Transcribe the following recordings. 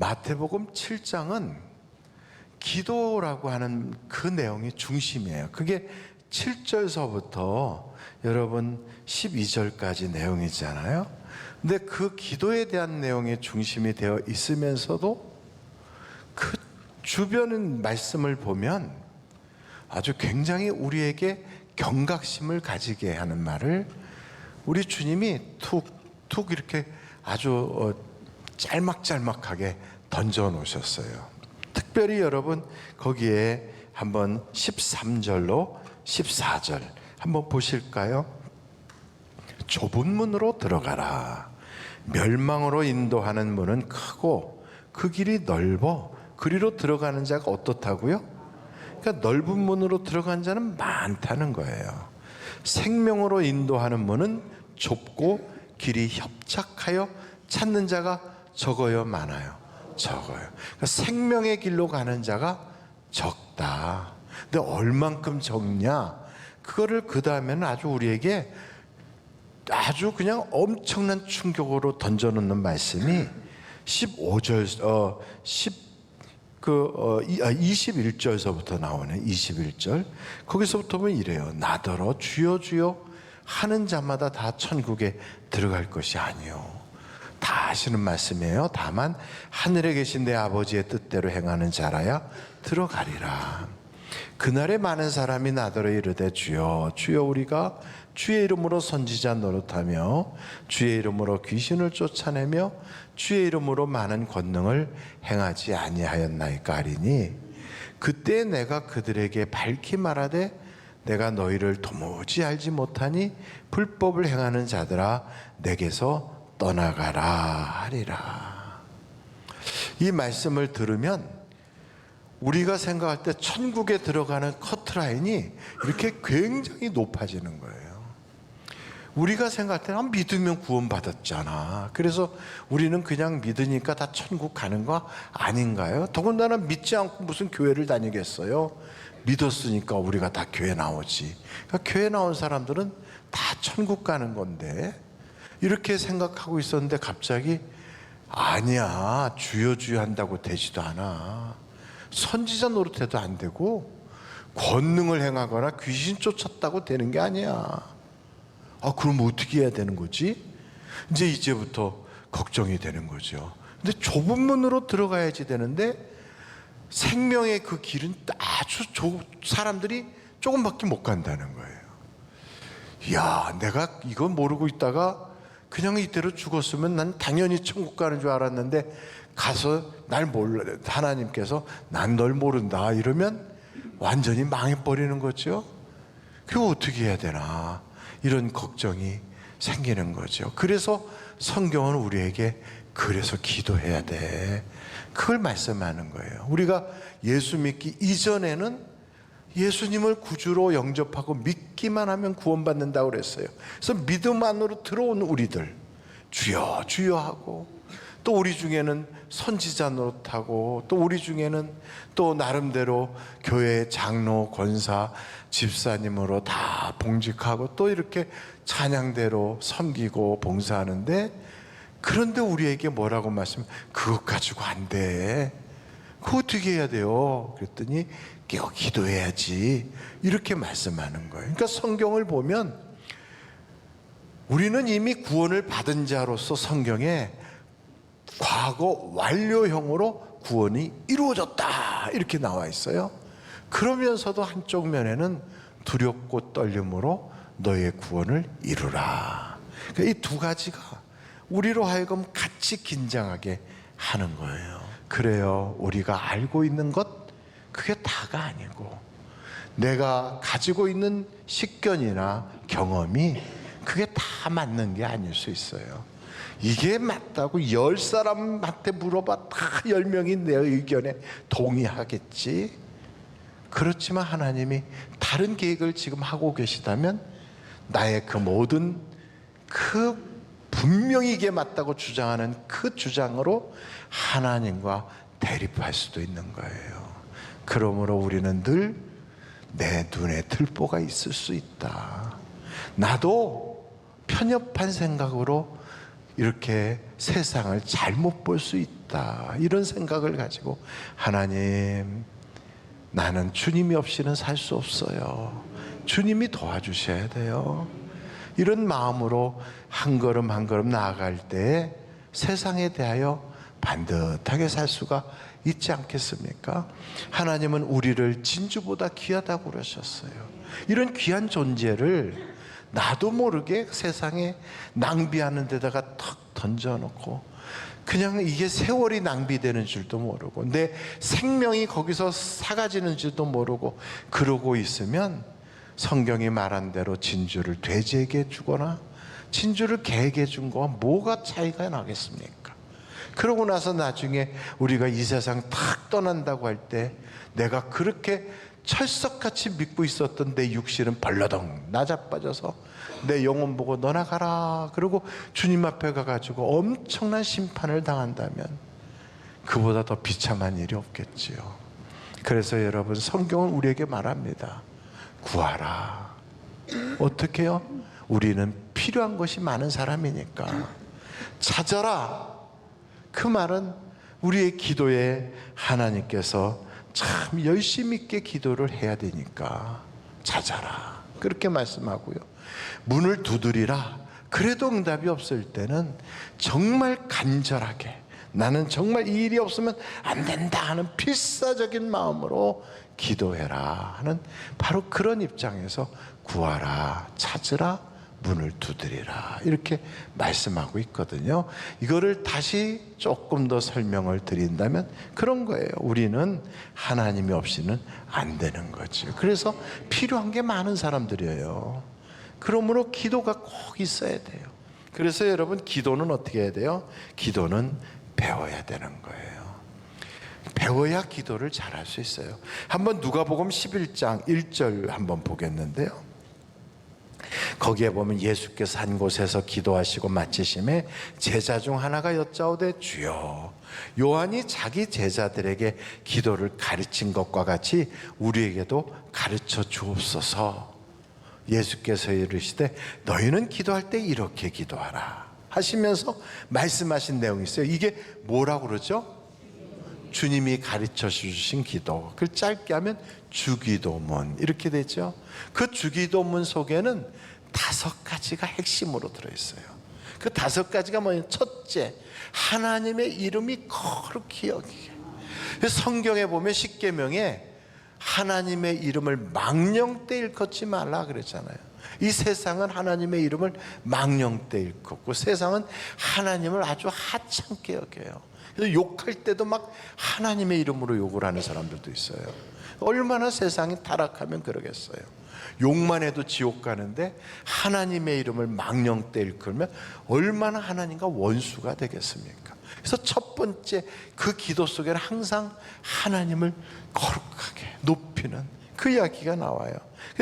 마태복음 7장은 기도라고 하는 그 내용이 중심이에요. 그게 7절서부터 여러분 12절까지 내용이잖아요. 근데 그 기도에 대한 내용이 중심이 되어 있으면서도 그 주변 말씀을 보면 아주 굉장히 우리에게 경각심을 가지게 하는 말을 우리 주님이 툭툭 이렇게 아주 짤막짤막하게 던져 놓으셨어요. 특별히 여러분 거기에 한번 13절로 14절 한번 보실까요? 좁은 문으로 들어가라. 멸망으로 인도하는 문은 크고 그 길이 넓어 그리로 들어가는 자가 어떻다고요? 그러니까 넓은 문으로 들어간 자는 많다는 거예요. 생명으로 인도하는 문은 좁고 길이 협착하여 찾는 자가 적어요, 많아요? 적어요. 그러니까 생명의 길로 가는 자가 적다. 근데 얼만큼 적냐? 그거를 그 다음에는 아주 우리에게 아주 그냥 엄청난 충격으로 던져놓는 말씀이 15절, 21절서부터 나오네. 21절. 거기서부터 보면 이래요. 나더러 주여 주여 하는 자마다 다 천국에 들어갈 것이 아니요. 다 하시는 말씀이에요. 다만 하늘에 계신 내 아버지의 뜻대로 행하는 자라야 들어가리라. 그날에 많은 사람이 나더러 이르되 주여 주여 우리가 주의 이름으로 선지자 노릇하며 주의 이름으로 귀신을 쫓아내며 주의 이름으로 많은 권능을 행하지 아니하였나이까 하리니 그때 내가 그들에게 밝히 말하되 내가 너희를 도무지 알지 못하니 불법을 행하는 자들아 내게서 떠나가라 하리라. 이 말씀을 들으면 우리가 생각할 때 천국에 들어가는 커트라인이 이렇게 굉장히 높아지는 거예요. 우리가 생각할 때는 믿으면 구원받았잖아. 그래서 우리는 그냥 믿으니까 다 천국 가는 거 아닌가요? 더군다나 믿지 않고 무슨 교회를 다니겠어요? 믿었으니까 우리가 다 교회 나오지. 그러니까 교회 나온 사람들은 다 천국 가는 건데 이렇게 생각하고 있었는데 갑자기 아니야, 주여 주여 한다고 되지도 않아. 선지자 노릇해도 안 되고 권능을 행하거나 귀신 쫓았다고 되는 게 아니야. 그럼 어떻게 해야 되는 거지? 이제부터 걱정이 되는 거죠. 근데 좁은 문으로 들어가야지 되는데 생명의 그 길은 아주 사람들이 조금밖에 못 간다는 거예요. 야, 내가 이거 모르고 있다가 그냥 이대로 죽었으면 난 당연히 천국 가는 줄 알았는데 가서 날 몰라, 하나님께서 난 널 모른다 이러면 완전히 망해버리는 거죠. 그거 어떻게 해야 되나 이런 걱정이 생기는 거죠. 그래서 성경은 우리에게 그래서 기도해야 돼, 그걸 말씀하는 거예요. 우리가 예수 믿기 이전에는 예수님을 구주로 영접하고 믿기만 하면 구원받는다고 그랬어요. 그래서 믿음 안으로 들어온 우리들 주여 주여 하고, 또 우리 중에는 선지자 노릇하고, 또 우리 중에는 또 나름대로 교회 장로, 권사, 집사님으로 다 봉직하고 또 이렇게 찬양대로 섬기고 봉사하는데, 그런데 우리에게 뭐라고 그것 가지고 안 돼. 그거 어떻게 해야 돼요? 그랬더니 기도해야지 이렇게 말씀하는 거예요. 그러니까 성경을 보면 우리는 이미 구원을 받은 자로서 성경에 과거 완료형으로 구원이 이루어졌다 이렇게 나와 있어요. 그러면서도 한쪽 면에는 두렵고 떨림으로 너의 구원을 이루라. 그러니까 이 두 가지가 우리로 하여금 같이 긴장하게 하는 거예요. 그래요, 우리가 알고 있는 것 그게 다가 아니고 내가 가지고 있는 식견이나 경험이 그게 다 맞는 게 아닐 수 있어요. 이게 맞다고 10사람한테 물어봐 다 10명이 내 의견에 동의하겠지? 그렇지만 하나님이 다른 계획을 지금 하고 계시다면 나의 그 모든 그 분명히 이게 맞다고 주장하는 그 주장으로 하나님과 대립할 수도 있는 거예요. 그러므로 우리는 늘 내 눈에 들보가 있을 수 있다. 나도 편협한 생각으로 이렇게 세상을 잘못 볼 수 있다, 이런 생각을 가지고 하나님, 나는 주님이 없이는 살 수 없어요. 주님이 도와주셔야 돼요. 이런 마음으로 한 걸음 한 걸음 나아갈 때 세상에 대하여 반듯하게 살 수가 있지 않겠습니까? 하나님은 우리를 진주보다 귀하다고 그러셨어요. 이런 귀한 존재를 나도 모르게 세상에 낭비하는 데다가 턱 던져놓고 그냥 이게 세월이 낭비되는 줄도 모르고 내 생명이 거기서 사라지는 줄도 모르고 그러고 있으면 성경이 말한 대로 진주를 돼지에게 주거나 진주를 개에게 준 거와 뭐가 차이가 나겠습니까? 그러고 나서 나중에 우리가 이 세상 탁 떠난다고 할 때 내가 그렇게 철석같이 믿고 있었던 내 육신은 벌러덩 나자빠져서 내 영혼 보고 너나 가라 그러고 주님 앞에 가가지고 엄청난 심판을 당한다면 그보다 더 비참한 일이 없겠지요. 그래서 여러분, 성경은 우리에게 말합니다. 구하라. 어떻게 해요? 우리는 필요한 것이 많은 사람이니까 찾아라. 그 말은 우리의 기도에 하나님께서 참 열심히 있게 기도를 해야 되니까 찾아라, 그렇게 말씀하고요. 문을 두드리라. 그래도 응답이 없을 때는 정말 간절하게, 나는 정말 이 일이 없으면 안 된다 하는 필사적인 마음으로 기도해라 하는 바로 그런 입장에서 구하라, 찾으라, 문을 두드리라, 이렇게 말씀하고 있거든요. 이거를 다시 조금 더 설명을 드린다면 그런 거예요. 우리는 하나님이 없이는 안 되는 거죠. 그래서 필요한 게 많은 사람들이에요. 그러므로 기도가 꼭 있어야 돼요. 그래서 여러분, 기도는 어떻게 해야 돼요? 기도는 배워야 되는 거예요. 배워야 기도를 잘할 수 있어요. 한번 누가복음 11장 1절 한번 보겠는데요. 거기에 보면 예수께서 한 곳에서 기도하시고 마치심에 제자 중 하나가 여짜오되 주여, 요한이 자기 제자들에게 기도를 가르친 것과 같이 우리에게도 가르쳐 주옵소서. 예수께서 이르시되 너희는 기도할 때 이렇게 기도하라 하시면서 말씀하신 내용이 있어요. 이게 뭐라고 그러죠? 주님이 가르쳐 주신 기도, 그걸 짧게 하면 주기도문 이렇게 되죠. 그 주기도문 속에는 5가지가 핵심으로 들어있어요. 그 5가지가 뭐냐면, 첫째, 하나님의 이름이 거룩히 여기게. 성경에 보면 십계명에 하나님의 이름을 망령때 일컫지 말라 그랬잖아요. 이 세상은 하나님의 이름을 망령때 일컫고 세상은 하나님을 아주 하찮게 여겨요. 그래서 욕할 때도 막 하나님의 이름으로 욕을 하는 사람들도 있어요. 얼마나 세상이 타락하면 그러겠어요. 욕만 해도 지옥 가는데 하나님의 이름을 망령때 일컬면 얼마나 하나님과 원수가 되겠습니까? 그래서 첫 번째, 그 기도 속에는 항상 하나님을 거룩하게 높이는 그 이야기가 나와요.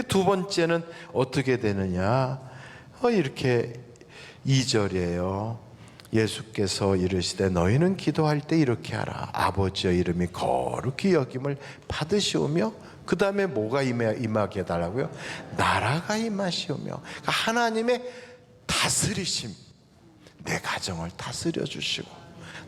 두 번째는 어떻게 되느냐, 이렇게 2절이에요. 예수께서 이르시되 너희는 기도할 때 이렇게 하라. 아버지의 이름이 거룩히 여김을 받으시오며, 그 다음에 뭐가 임하게 해달라고요? 나라가 임하시오며. 그러니까 하나님의 다스리심, 내 가정을 다스려 주시고,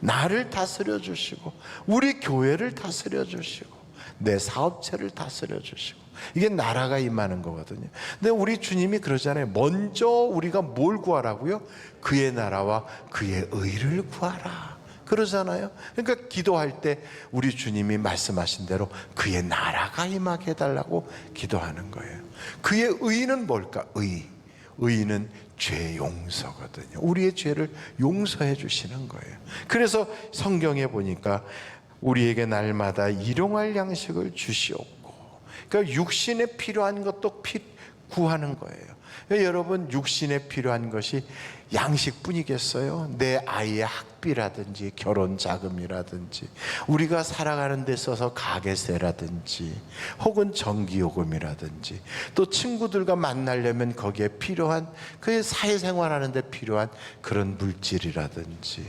나를 다스려 주시고, 우리 교회를 다스려 주시고, 내 사업체를 다스려 주시고, 이게 나라가 임하는 거거든요. 근데 우리 주님이 그러잖아요. 먼저 우리가 뭘 구하라고요? 그의 나라와 그의 의를 구하라 그러잖아요. 그러니까 기도할 때 우리 주님이 말씀하신 대로 그의 나라가 임하게 해달라고 기도하는 거예요. 그의 의는 뭘까? 의는 죄 용서거든요. 우리의 죄를 용서해 주시는 거예요. 그래서 성경에 보니까 우리에게 날마다 일용할 양식을 주시옵고, 그러니까 육신에 필요한 것도 구하는 거예요. 여러분, 육신에 필요한 것이 양식뿐이겠어요? 내 아이의 학비라든지 결혼 자금이라든지 우리가 살아가는 데 있어서 가게세라든지 혹은 전기요금이라든지 또 친구들과 만나려면 거기에 필요한 그 사회생활하는 데 필요한 그런 물질이라든지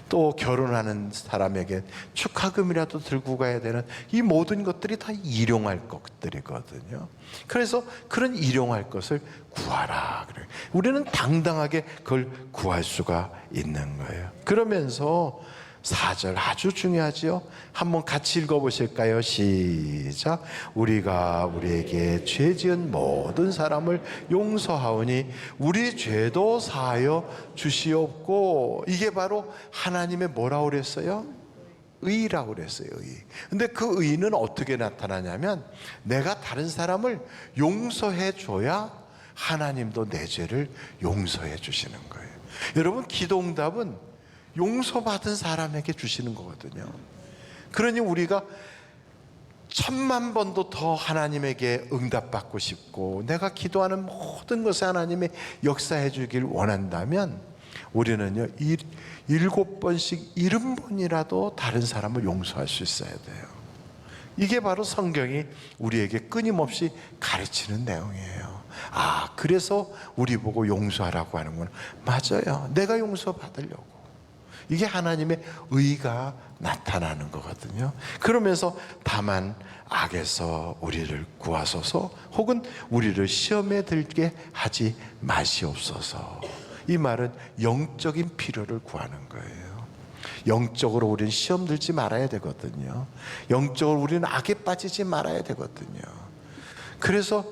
또 결혼하는 사람에게 축하금이라도 들고 가야 되는 이 모든 것들이 다 일용할 것들이거든요. 그래서 그런 일용할 것을 구하라 그래요. 우리는 당당하게 그걸 구할 수가 있는 거예요. 그러면서 4절 아주 중요하지요. 한번 같이 읽어보실까요? 시작. 우리가 우리에게 죄 지은 모든 사람을 용서하오니 우리 죄도 사하여 주시옵고. 이게 바로 하나님의 뭐라고 그랬어요? 의라고 그랬어요. 의. 근데 그 의는 어떻게 나타나냐면 내가 다른 사람을 용서해 줘야 하나님도 내 죄를 용서해 주시는 거예요. 여러분, 기도응답은 용서받은 사람에게 주시는 거거든요. 그러니 우리가 1000만 번도 더 하나님에게 응답받고 싶고 내가 기도하는 모든 것에 하나님이 역사해 주길 원한다면 우리는요 7번씩 70번이라도 다른 사람을 용서할 수 있어야 돼요. 이게 바로 성경이 우리에게 끊임없이 가르치는 내용이에요. 아, 그래서 우리 보고 용서하라고 하는구나. 맞아요. 내가 용서받으려고. 이게 하나님의 의가 나타나는 거거든요. 그러면서 다만 악에서 우리를 구하소서, 혹은 우리를 시험에 들게 하지 마시옵소서. 이 말은 영적인 필요를 구하는 거예요. 영적으로 우리는 시험 들지 말아야 되거든요. 영적으로 우리는 악에 빠지지 말아야 되거든요. 그래서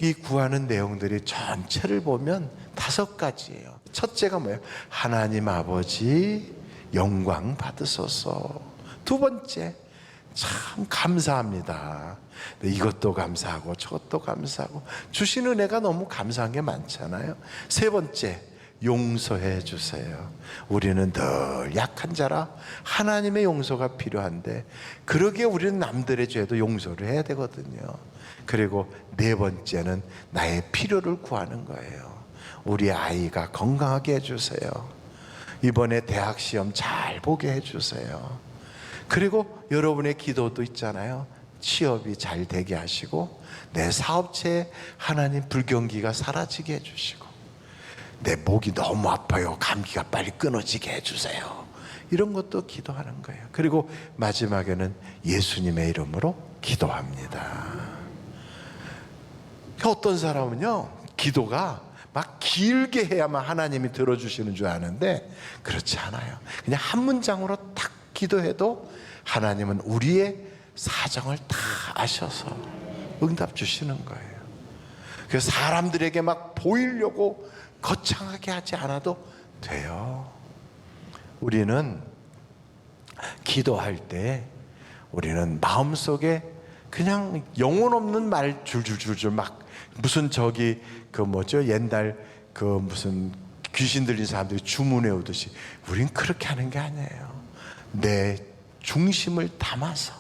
이 구하는 내용들이 전체를 보면 5가지예요. 첫째가 뭐예요? 하나님 아버지 영광 받으소서. 2번째, 참 감사합니다. 이것도 감사하고 저것도 감사하고 주신 은혜가 너무 감사한 게 많잖아요. 3번째, 용서해 주세요. 우리는 늘 약한 자라 하나님의 용서가 필요한데 그러기에 우리는 남들의 죄도 용서를 해야 되거든요. 그리고 4번째는 나의 필요를 구하는 거예요. 우리 아이가 건강하게 해주세요. 이번에 대학 시험 잘 보게 해주세요. 그리고 여러분의 기도도 있잖아요. 취업이 잘 되게 하시고 내 사업체에 하나님 불경기가 사라지게 해주시고 내 목이 너무 아파요. 감기가 빨리 끊어지게 해주세요. 이런 것도 기도하는 거예요. 그리고 마지막에는 예수님의 이름으로 기도합니다. 어떤 사람은요, 기도가 막 길게 해야만 하나님이 들어주시는 줄 아는데 그렇지 않아요. 그냥 한 문장으로 딱 기도해도 하나님은 우리의 사정을 다 아셔서 응답 주시는 거예요. 그래서 사람들에게 막 보이려고 거창하게 하지 않아도 돼요. 우리는 기도할 때 우리는 마음속에 그냥 영혼 없는 말 줄줄줄줄 막 무슨 저기 그 뭐죠, 옛날 그 무슨 귀신 들린 사람들이 주문해 오듯이 우린 그렇게 하는 게 아니에요. 내 중심을 담아서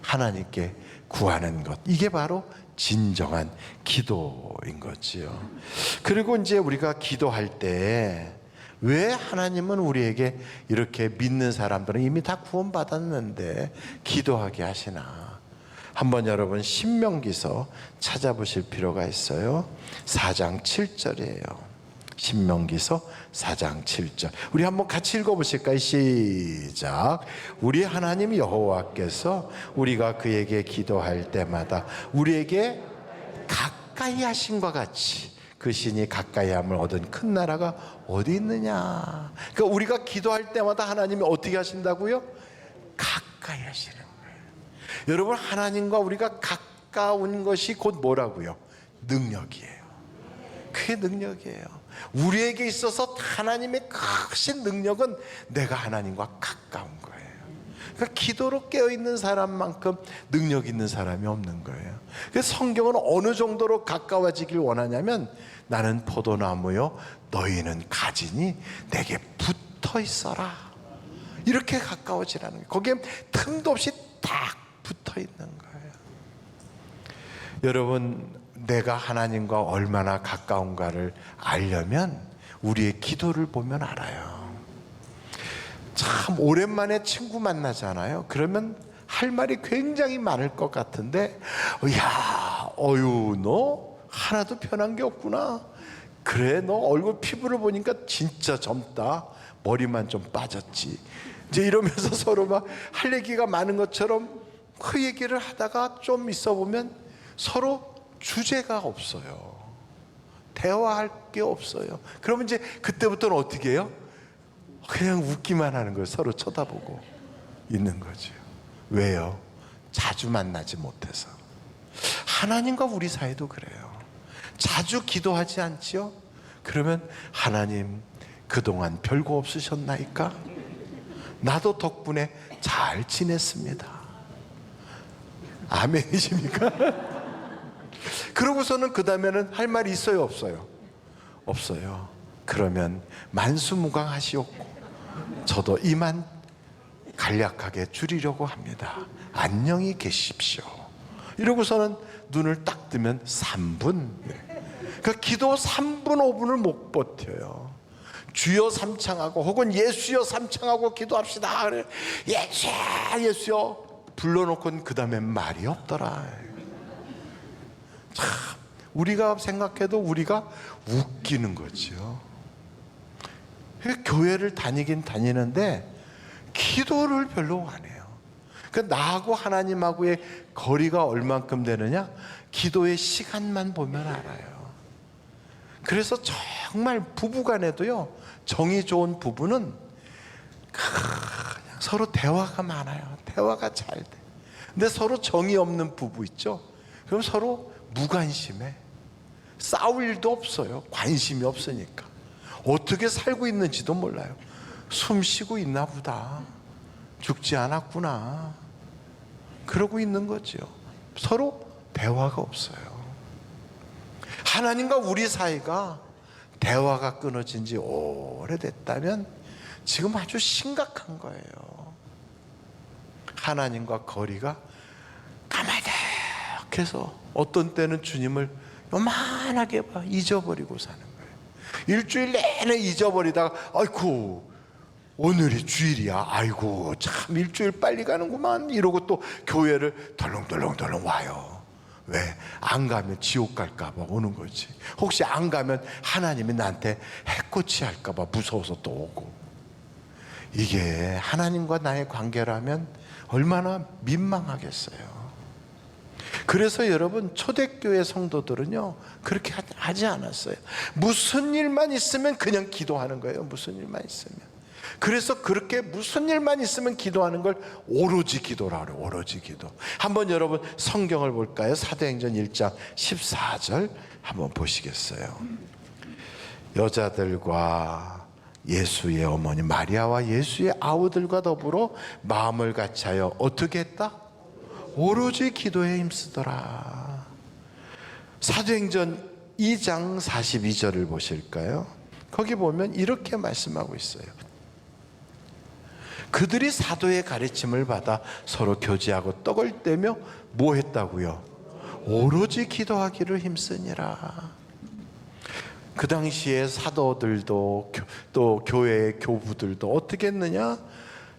하나님께 구하는 것, 이게 바로 진정한 기도인 거지요. 그리고 이제 우리가 기도할 때 왜 하나님은 우리에게 이렇게 믿는 사람들은 이미 다 구원받았는데 기도하게 하시나? 한번 여러분 신명기서 찾아보실 필요가 있어요. 4장 7절이에요. 신명기서 4장 7절. 우리 한번 같이 읽어보실까요? 시작. 우리 하나님 여호와께서 우리가 그에게 기도할 때마다 우리에게 가까이 하신과 같이 그 신이 가까이 함을 얻은 큰 나라가 어디 있느냐. 그러니까 우리가 기도할 때마다 하나님이 어떻게 하신다고요? 가까이 하시는 거예요. 여러분, 하나님과 우리가 가까운 것이 곧 뭐라고요? 능력이에요. 그게 능력이에요. 우리에게 있어서 하나님의 크신 능력은 내가 하나님과 가까운 거예요. 그러니까 기도로 깨어있는 사람만큼 능력 있는 사람이 없는 거예요. 그래서 성경은 어느 정도로 가까워지길 원하냐면 나는 포도나무요 너희는 가지니 내게 붙어 있어라. 이렇게 가까워지라는 거예요. 거기에 틈도 없이 딱 붙어 있는 거예요. 여러분, 내가 하나님과 얼마나 가까운가를 알려면 우리의 기도를 보면 알아요. 참 오랜만에 친구 만나잖아요. 그러면 할 말이 굉장히 많을 것 같은데, 야, 어유, 너 하나도 변한 게 없구나. 그래, 너 얼굴 피부를 보니까 진짜 젊다. 머리만 좀 빠졌지. 이제 이러면서 서로 막 할 얘기가 많은 것처럼 그 얘기를 하다가 좀 있어 보면 서로 주제가 없어요. 대화할 게 없어요. 그러면 이제 그때부터는 어떻게 해요? 그냥 웃기만 하는 거예요. 서로 쳐다보고 있는 거죠. 왜요? 자주 만나지 못해서. 하나님과 우리 사이도 그래요. 자주 기도하지 않지요? 그러면 하나님 그동안 별거 없으셨나이까? 나도 덕분에 잘 지냈습니다. 아멘이십니까? 그러고서는 그 다음에는 할 말이 있어요, 없어요? 없어요. 그러면 만수무강하시옵고 저도 이만 간략하게 줄이려고 합니다. 안녕히 계십시오. 이러고서는 눈을 딱 뜨면 3분. 그러니까 기도 3분 5분을 못 버텨요. 주여 삼창하고 혹은 예수여 삼창하고 기도합시다. 그래. 예수야 예수여 불러놓고는 그 다음엔 말이 없더라. 참 우리가 생각해도 우리가 웃기는 거죠. 교회를 다니긴 다니는데 기도를 별로 안 해요. 그러니까 나하고 하나님하고의 거리가 얼만큼 되느냐? 기도의 시간만 보면 알아요. 그래서 정말 부부간에도요, 정이 좋은 부부는 그냥 서로 대화가 많아요. 대화가 잘 돼. 근데 서로 정이 없는 부부 있죠? 그럼 서로 무관심해. 싸울 일도 없어요. 관심이 없으니까. 어떻게 살고 있는지도 몰라요. 숨 쉬고 있나 보다. 죽지 않았구나. 그러고 있는 거죠. 서로 대화가 없어요. 하나님과 우리 사이가 대화가 끊어진 지 오래됐다면 지금 아주 심각한 거예요. 하나님과 거리가 까마득해서 어떤 때는 주님을 요만하게 잊어버리고 사는 거예요. 일주일 내내 잊어버리다가 아이고 오늘이 주일이야. 아이고 참 일주일 빨리 가는구만. 이러고 또 교회를 덜렁덜렁 와요. 왜? 안 가면 지옥 갈까 봐 오는 거지. 혹시 안 가면 하나님이 나한테 해코치 할까 봐 무서워서 또 오고. 이게 하나님과 나의 관계라면 얼마나 민망하겠어요. 그래서 여러분 초대교회 성도들은요 그렇게 하지 않았어요. 무슨 일만 있으면 그냥 기도하는 거예요. 무슨 일만 있으면. 그래서 그렇게 무슨 일만 있으면 기도하는 걸 오로지 기도라고 그래요. 오로지 기도. 한번 여러분 성경을 볼까요? 사도행전 1장 14절 한번 보시겠어요? 여자들과 예수의 어머니 마리아와 예수의 아우들과 더불어 마음을 같이하여 어떻게 했다? 오로지 기도에 힘쓰더라. 사도행전 2장 42절을 보실까요? 거기 보면 이렇게 말씀하고 있어요. 그들이 사도의 가르침을 받아 서로 교제하고 떡을 떼며 뭐 했다고요? 오로지 기도하기를 힘쓰니라. 그 당시에 사도들도 또 교회의 교부들도 어떻게 했느냐?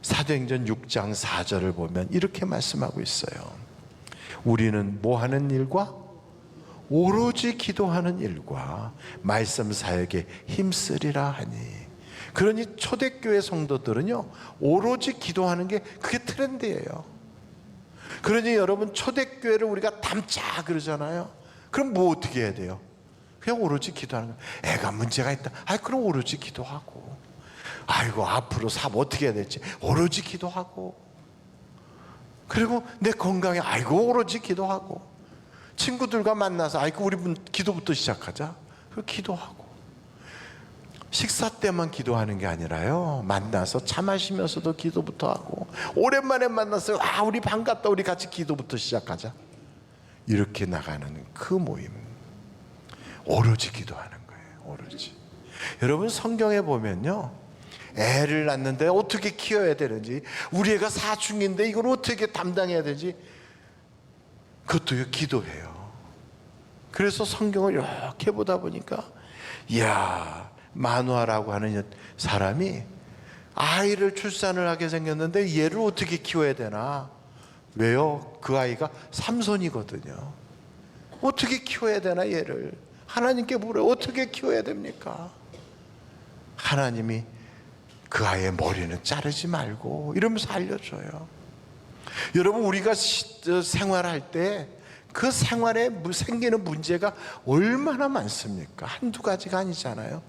사도행전 6장 4절을 보면 이렇게 말씀하고 있어요. 우리는 뭐 하는 일과? 오로지 기도하는 일과 말씀 사역에 힘쓰리라 하니. 그러니 초대교회 성도들은요 오로지 기도하는 게 그게 트렌드예요. 그러니 여러분 초대교회를 우리가 담자 그러잖아요. 그럼 뭐 어떻게 해야 돼요? 그냥 오로지 기도하는 거예요. 애가 문제가 있다. 그럼 오로지 기도하고. 아이고 앞으로 사업 어떻게 해야 될지 오로지 기도하고. 그리고 내 건강에 아이고 오로지 기도하고. 친구들과 만나서 아이고 우리 기도부터 시작하자. 그 기도하고. 식사 때만 기도하는 게 아니라요 만나서 차 마시면서도 기도부터 하고 오랜만에 만났어요. 우리 반갑다. 우리 같이 기도부터 시작하자. 이렇게 나가는 그 모임 오로지 기도하는 거예요. 오로지. 여러분 성경에 보면요 애를 낳는데 어떻게 키워야 되는지 우리 애가 사춘기인데 이걸 어떻게 담당해야 되지 그것도 기도해요. 그래서 성경을 이렇게 보다 보니까 이야 마누아라고 하는 사람이 아이를 출산을 하게 생겼는데 얘를 어떻게 키워야 되나. 왜요? 그 아이가 삼손이거든요. 어떻게 키워야 되나 얘를. 하나님께 물어요. 어떻게 키워야 됩니까? 하나님이 그 아이의 머리는 자르지 말고 이러면서 알려줘요. 여러분, 우리가 생활할 때 그 생활에 생기는 문제가 얼마나 많습니까? 한두 가지가 아니잖아요.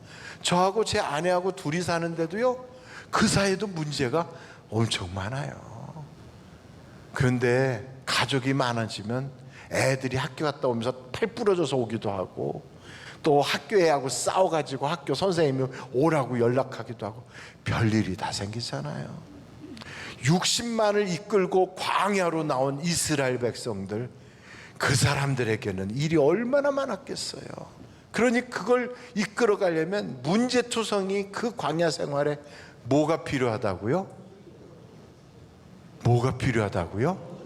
저하고 제 아내하고 둘이 사는데도요, 그 사이에도 문제가 엄청 많아요. 그런데 가족이 많아지면 애들이 학교 갔다 오면서 팔 부러져서 오기도 하고, 또 학교 애하고 싸워가지고 학교 선생님이 오라고 연락하기도 하고, 별일이 다 생기잖아요. 60만을 이끌고 광야로 나온 이스라엘 백성들, 그 사람들에게는 일이 얼마나 많았겠어요. 그러니 그걸 이끌어 가려면 문제투성이 그 광야 생활에 뭐가 필요하다고요? 뭐가 필요하다고요?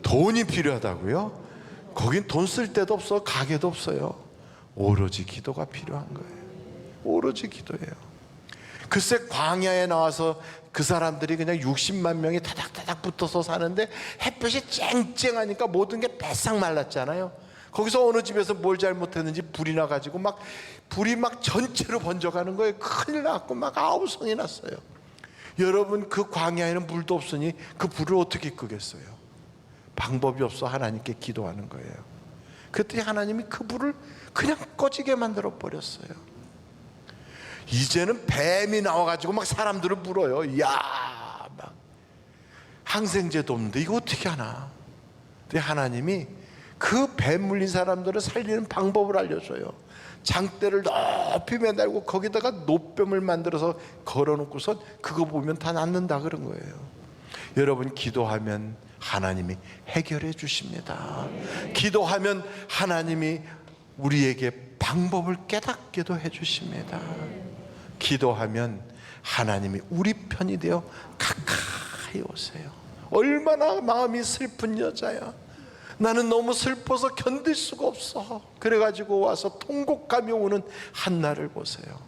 돈이 필요하다고요? 거긴 돈 쓸 데도 없어, 가게도 없어요. 오로지 기도가 필요한 거예요. 오로지 기도예요. 글쎄, 광야에 나와서 그 사람들이 그냥 60만 명이 다닥다닥 붙어서 사는데 햇볕이 쨍쨍하니까 모든 게 바싹 말랐잖아요. 거기서 어느 집에서 뭘 잘못했는지 불이 나가지고 불이 전체로 번져가는 거예요. 큰일 났고 아우성이 났어요. 여러분, 그 광야에는 물도 없으니 그 불을 어떻게 끄겠어요? 방법이 없어 하나님께 기도하는 거예요. 그랬더니 하나님이 그 불을 그냥 꺼지게 만들어 버렸어요. 이제는 뱀이 나와가지고 사람들을 물어요. 야, 항생제도 없는데 이거 어떻게 하나? 근데 하나님이 그 뱀 물린 사람들을 살리는 방법을 알려줘요. 장대를 높이 매달고 거기다가 노뱀을 만들어서 걸어놓고서 그거 보면 다 낫는다 그런 거예요. 여러분, 기도하면 하나님이 해결해 주십니다. 기도하면 하나님이 우리에게 방법을 깨닫게도 해 주십니다. 기도하면 하나님이 우리 편이 되어 가까이 오세요. 얼마나 마음이 슬픈 여자야. 나는 너무 슬퍼서 견딜 수가 없어. 그래가지고 와서 통곡하며 오는 한나를 보세요.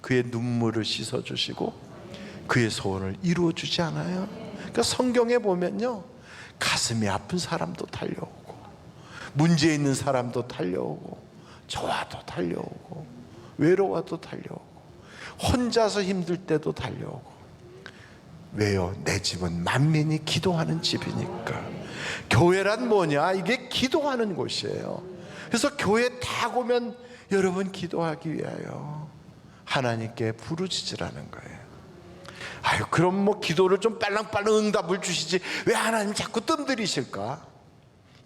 그의 눈물을 씻어주시고 그의 소원을 이루어주지 않아요? 그러니까 성경에 보면요, 가슴이 아픈 사람도 달려오고, 문제 있는 사람도 달려오고, 좋아도 달려오고, 외로워도 달려오고, 혼자서 힘들 때도 달려오고. 왜요? 내 집은 만민이 기도하는 집이니까. 교회란 뭐냐? 이게 기도하는 곳이에요. 그래서 교회 딱 오면 여러분, 기도하기 위하여 하나님께 부르짖으라는 거예요. 아유, 그럼 기도를 좀 빨랑빨랑 응답을 주시지 왜 하나님 자꾸 뜸들이실까?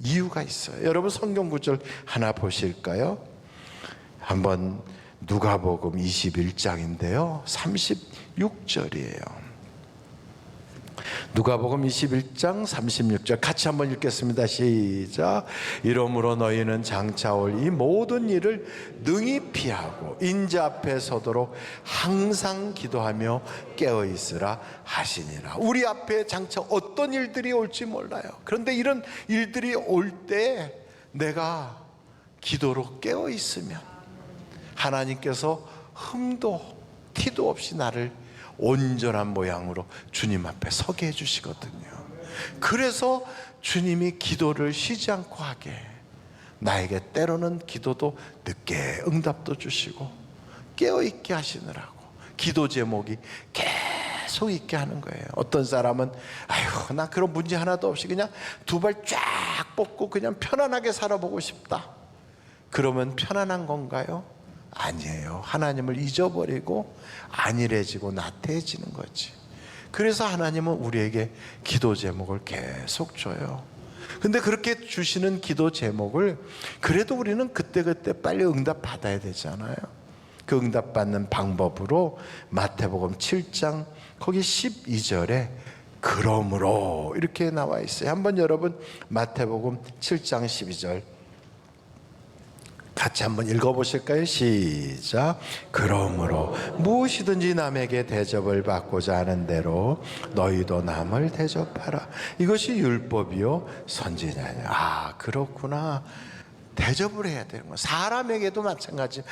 이유가 있어요. 여러분, 성경 구절 하나 보실까요? 한번 누가복음 21장인데요 36절이에요 누가복음 21장 36절 같이 한번 읽겠습니다. 시작. 이러므로 너희는 장차 올 이 모든 일을 능히 피하고 인자 앞에 서도록 항상 기도하며 깨어있으라 하시니라. 우리 앞에 장차 어떤 일들이 올지 몰라요. 그런데 이런 일들이 올 때 내가 기도로 깨어있으면 하나님께서 흠도 티도 없이 나를 온전한 모양으로 주님 앞에 서게 해주시거든요. 그래서 주님이 기도를 쉬지 않고 하게, 나에게 때로는 기도도 늦게 응답도 주시고 깨어있게 하시느라고 기도 제목이 계속 있게 하는 거예요. 어떤 사람은 아유, 나 그런 문제 하나도 없이 그냥 두 발 쫙 뻗고 그냥 편안하게 살아보고 싶다. 그러면 편안한 건가요? 아니에요. 하나님을 잊어버리고 안일해지고 나태해지는 거지. 그래서 하나님은 우리에게 기도 제목을 계속 줘요. 근데 그렇게 주시는 기도 제목을 그래도 우리는 그때그때 빨리 응답 받아야 되잖아요. 그 응답 받는 방법으로 마태복음 7장 거기 12절에 그러므로 이렇게 나와 있어요. 한번 여러분 마태복음 7장 12절 같이 한번 읽어보실까요? 시작. 그러므로 무엇이든지 남에게 대접을 받고자 하는 대로 너희도 남을 대접하라. 이것이 율법이요 선지자냐. 아, 그렇구나. 대접을 해야 되는 거야. 사람에게도 마찬가지,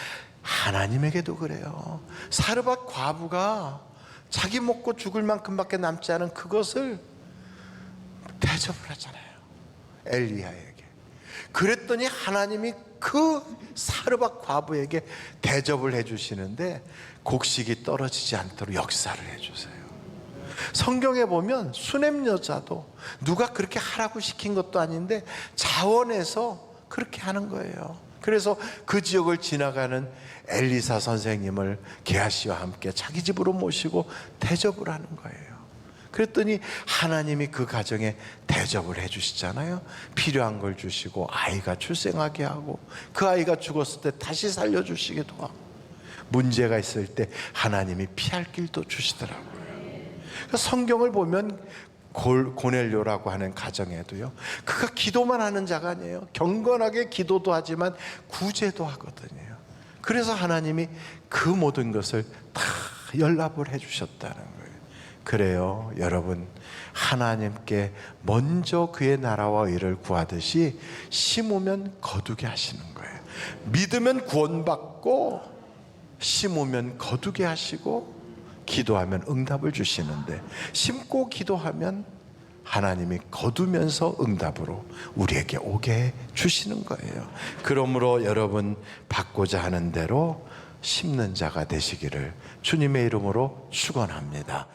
하나님에게도 그래요. 사르밧 과부가 자기 먹고 죽을 만큼밖에 남지 않은 그것을 대접을 하잖아요, 엘리야에게. 그랬더니 하나님이 그 사르밧 과부에게 대접을 해주시는데 곡식이 떨어지지 않도록 역사를 해주세요. 성경에 보면 수냄 여자도 누가 그렇게 하라고 시킨 것도 아닌데 자원해서 그렇게 하는 거예요. 그래서 그 지역을 지나가는 엘리사 선생님을 게하시와 함께 자기 집으로 모시고 대접을 하는 거예요. 그랬더니 하나님이 그 가정에 대접을 해주시잖아요. 필요한 걸 주시고 아이가 출생하게 하고 그 아이가 죽었을 때 다시 살려주시기도 하고 문제가 있을 때 하나님이 피할 길도 주시더라고요. 성경을 보면 고넬료라고 하는 가정에도요, 그가 기도만 하는 자가 아니에요. 경건하게 기도도 하지만 구제도 하거든요. 그래서 하나님이 그 모든 것을 다 연락을 해주셨다는 거예요. 그래요, 여러분, 하나님께 먼저 그의 나라와 의를 구하듯이 심으면 거두게 하시는 거예요. 믿으면 구원받고 심으면 거두게 하시고 기도하면 응답을 주시는데, 심고 기도하면 하나님이 거두면서 응답으로 우리에게 오게 주시는 거예요. 그러므로 여러분, 받고자 하는 대로 심는 자가 되시기를 주님의 이름으로 축원합니다.